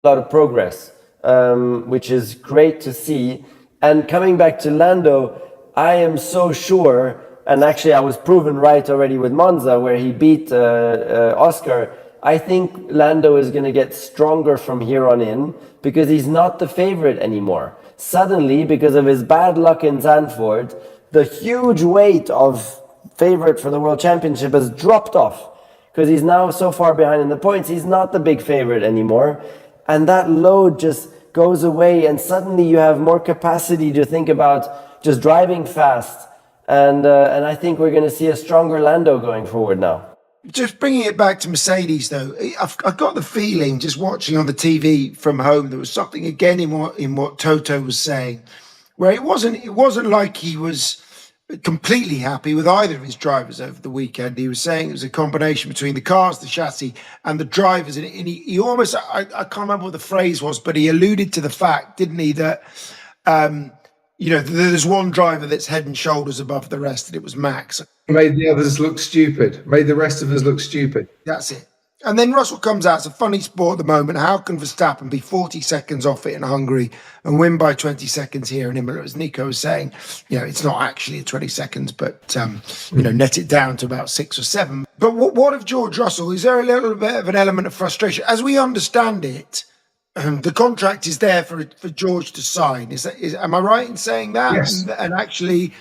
a lot of progress, which is great to see. And coming back to Lando, I am so sure, and actually I was proven right already with Monza, where he beat Oscar. I think Lando is going to get stronger from here on in because he's not the favorite anymore. Suddenly, because of his bad luck in Zandvoort, the huge weight of favorite for the World Championship has dropped off because he's now so far behind in the points. He's not the big favorite anymore. And that load just goes away, and suddenly you have more capacity to think about just driving fast. And I think we're going to see a stronger Lando going forward now. Just bringing it back to Mercedes, though, I've got the feeling, just watching on the TV from home, there was something again in what Toto was saying, where it wasn't like he was completely happy with either of his drivers over the weekend. He was saying it was a combination between the cars, the chassis, and the drivers, and he almost, I can't remember what the phrase was, but he alluded to the fact, didn't he, that there's one driver that's head and shoulders above the rest, and it was Max. Made the others look stupid. Made the rest of us look stupid. That's it. And then Russell comes out. It's a funny sport at the moment. How can Verstappen be 40 seconds off it in Hungary and win by 20 seconds here in Imola? As Nico was saying, it's not actually 20 seconds, but, net it down to about 6 or 7. But what of George Russell? Is there a little bit of an element of frustration? As we understand it, the contract is there for George to sign. Am I right in saying that? Yes. And actually,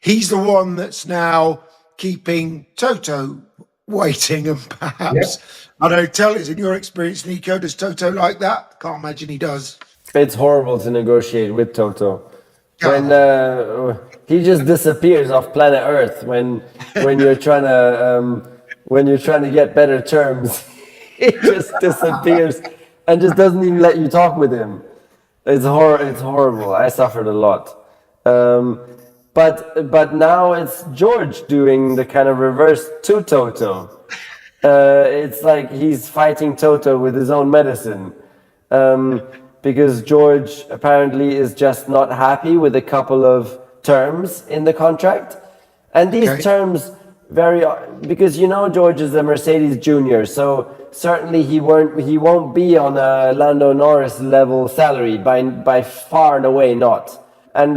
he's the one that's now keeping Toto waiting, and perhaps, I don't know, tell us, in your experience, Nico, does Toto like that? Can't imagine he does. It's horrible to negotiate with Toto. When he just disappears off planet Earth when you're trying to get better terms, he just disappears and just doesn't even let you talk with him. It's horrible. I suffered a lot. But now it's George doing the kind of reverse to Toto. It's like he's fighting Toto with his own medicine. Because George apparently is just not happy with a couple of terms in the contract. And these terms because George is a Mercedes junior, so certainly he won't be on a Lando Norris level salary, by far and away not. And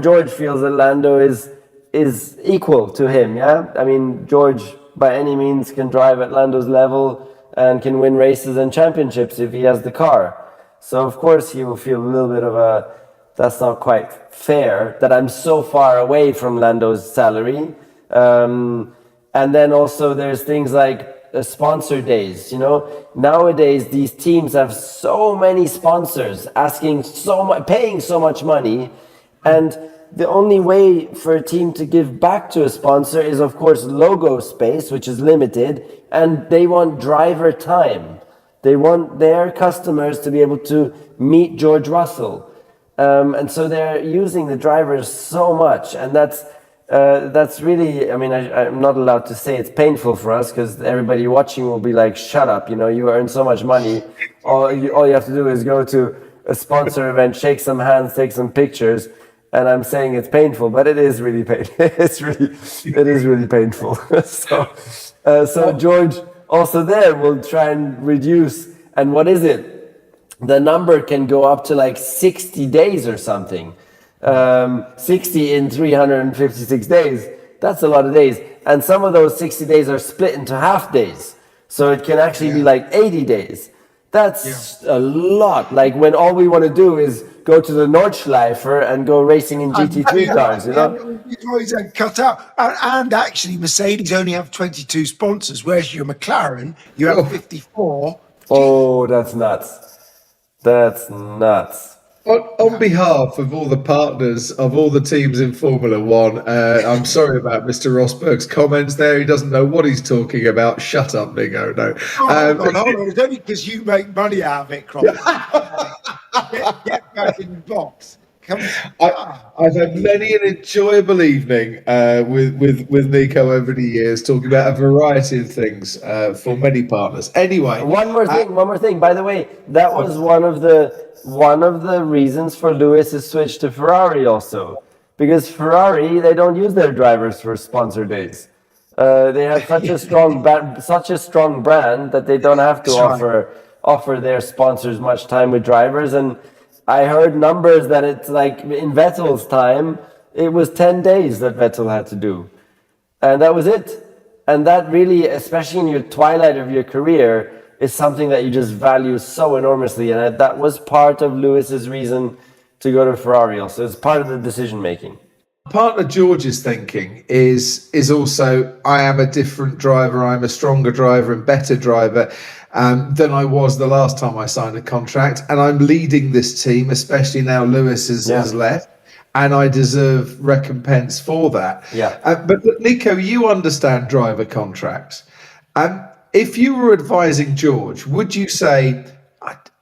George feels that Lando is equal to him, yeah? I mean, George by any means can drive at Lando's level and can win races and championships if he has the car. So of course he will feel a little bit of that's not quite fair that I'm so far away from Lando's salary. And then also there's things like sponsor days. Nowadays these teams have so many sponsors asking paying so much money, and the only way for a team to give back to a sponsor is of course logo space, which is limited, and they want driver time. They want their customers to be able to meet George Russell, and so they're using the drivers so much, and that's really, I mean, I'm not allowed to say it's painful for us because everybody watching will be like, shut up, you earn so much money. All you have to do is go to a sponsor event, shake some hands, take some pictures. And I'm saying it's painful, but it is really painful. It is really painful. So George also there will try and reduce. And what is it? The number can go up to like 60 days or something. 60 in 356 days, that's a lot of days, and some of those 60 days are split into half days, so it can actually be like 80 days. That's a lot. Like when all we want to do is go to the Nordschleifer and go racing in GT3 cars, It's cut out. And actually Mercedes only have 22 sponsors, whereas your McLaren, you have 54. Oh, that's nuts. That's nuts. On behalf of all the partners of all the teams in Formula One, I'm sorry about Mr. Rosberg's comments there. He doesn't know what he's talking about. Shut up, Nico. No. Hold on. It's only because you make money out of it, Cropper. Get back in the box. I've had many an enjoyable evening with Nico over the years, talking about a variety of things for many partners. Anyway, one more thing. By the way, that was one of the reasons for Lewis's switch to Ferrari also, because Ferrari, they don't use their drivers for sponsor days. They have such a strong brand that they don't have to offer their sponsors much time with drivers. And I heard numbers that it's like in Vettel's time, it was 10 days that Vettel had to do. And that was it. And that really, especially in your twilight of your career, is something that you just value so enormously. And that was part of Lewis's reason to go to Ferrari also. It's part of the decision making. Part of George's thinking is also, I am a different driver, I'm a stronger driver and better driver than I was the last time I signed a contract, and I'm leading this team, especially now Lewis has left, and I deserve recompense for that. But Nico, you understand driver contracts. If you were advising George, would you say,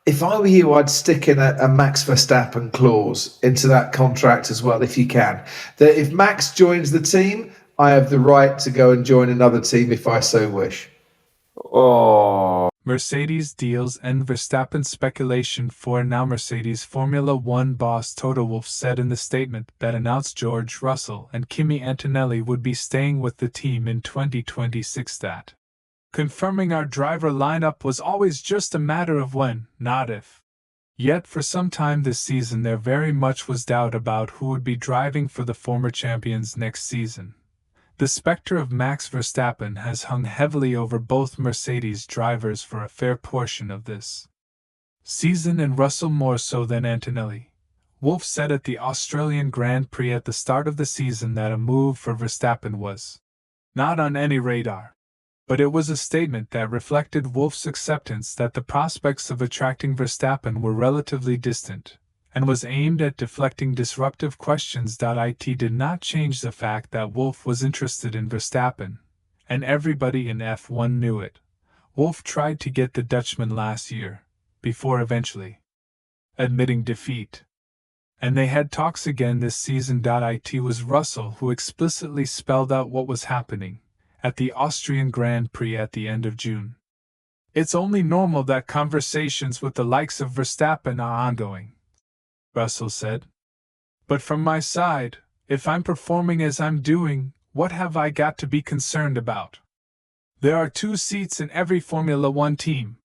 if I were you, I'd stick in a Max Verstappen clause into that contract as well, if you can. That if Max joins the team, I have the right to go and join another team if I so wish. Oh. Mercedes deals and Verstappen speculation. For now, Mercedes Formula One boss Toto Wolff said in the statement that announced George Russell and Kimi Antonelli would be staying with the team in 2026 that confirming our driver lineup was always just a matter of when, not if. Yet for some time this season there very much was doubt about who would be driving for the former champions next season. The specter of Max Verstappen has hung heavily over both Mercedes drivers for a fair portion of this season, and Russell more so than Antonelli. Wolff said at the Australian Grand Prix at the start of the season that a move for Verstappen was not on any radar. But it was a statement that reflected Wolff's acceptance that the prospects of attracting Verstappen were relatively distant, and was aimed at deflecting disruptive questions. It did not change the fact that Wolff was interested in Verstappen, and everybody in F1 knew it. Wolff tried to get the Dutchman last year, before eventually admitting defeat. And they had talks again this season. It was Russell who explicitly spelled out what was happening at the Austrian Grand Prix at the end of June. It's only normal that conversations with the likes of Verstappen are ongoing, Russell said. But from my side, if I'm performing as I'm doing, what have I got to be concerned about? There are 2 seats in every Formula One team.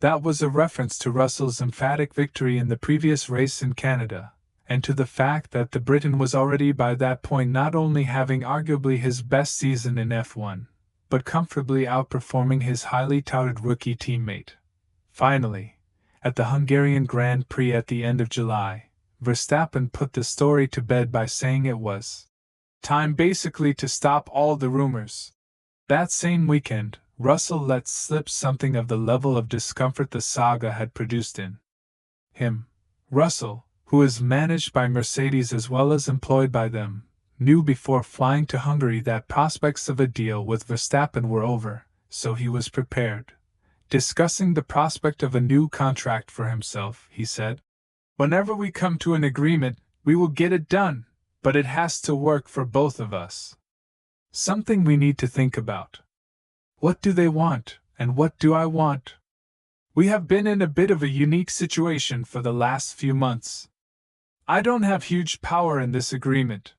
That was a reference to Russell's emphatic victory in the previous race in Canada, and to the fact that the Briton was already by that point not only having arguably his best season in F1, but comfortably outperforming his highly touted rookie teammate. Finally, at the Hungarian Grand Prix at the end of July, Verstappen put the story to bed by saying it was time basically to stop all the rumors. That same weekend, Russell let slip something of the level of discomfort the saga had produced in him. Russell, who is managed by Mercedes as well as employed by them, knew before flying to Hungary that prospects of a deal with Verstappen were over, so he was prepared. Discussing the prospect of a new contract for himself, he said, "Whenever we come to an agreement, we will get it done, but it has to work for both of us. Something we need to think about. What do they want, and what do I want? We have been in a bit of a unique situation for the last few months. I don't have huge power in this agreement,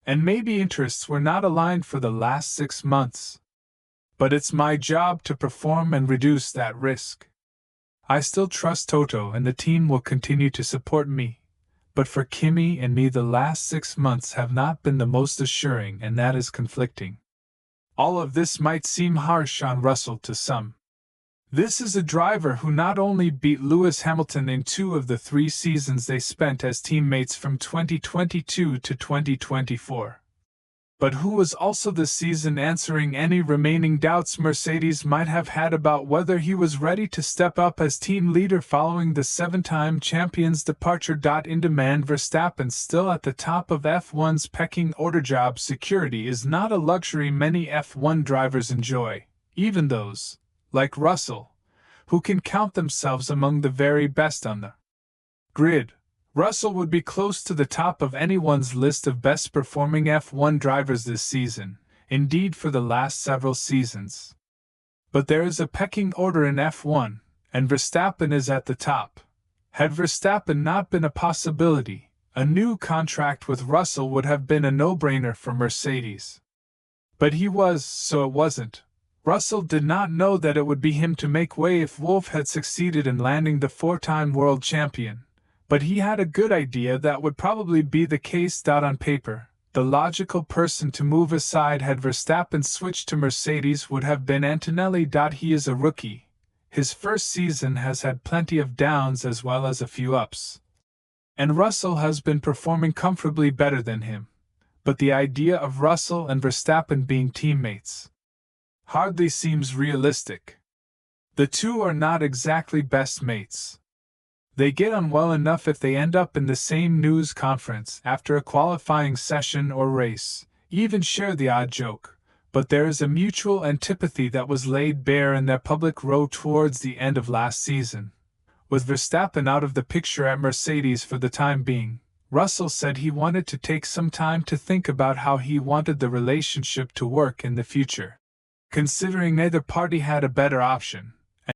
and maybe interests were not aligned for the last 6 months. But it's my job to perform and reduce that risk. I still trust Toto and the team will continue to support me, but for Kimi and me the last 6 months have not been the most assuring, and that is conflicting." All of this might seem harsh on Russell to some. This is a driver who not only beat Lewis Hamilton in 2 of the 3 seasons they spent as teammates from 2022 to 2024, but who was also the season answering any remaining doubts Mercedes might have had about whether he was ready to step up as team leader following the 7-time champion's departure. In demand, Verstappen still at the top of F1's pecking order. Job security is not a luxury many F1 drivers enjoy, even those, like Russell, who can count themselves among the very best on the grid. Russell would be close to the top of anyone's list of best performing F1 drivers this season, indeed for the last several seasons. But there is a pecking order in F1, and Verstappen is at the top. Had Verstappen not been a possibility, a new contract with Russell would have been a no-brainer for Mercedes. But he was, so it wasn't. Russell did not know that it would be him to make way if Wolff had succeeded in landing the four-time world champion, but he had a good idea that would probably be the case. On paper, the logical person to move aside had Verstappen switched to Mercedes would have been Antonelli. He is a rookie. His first season has had plenty of downs as well as a few ups. And Russell has been performing comfortably better than him. But the idea of Russell and Verstappen being teammates hardly seems realistic. The two are not exactly best mates. They get on well enough if they end up in the same news conference after a qualifying session or race, even share the odd joke, but there is a mutual antipathy that was laid bare in their public row towards the end of last season. With Verstappen out of the picture at Mercedes for the time being, Russell said he wanted to take some time to think about how he wanted the relationship to work in the future. Considering neither party had a better option,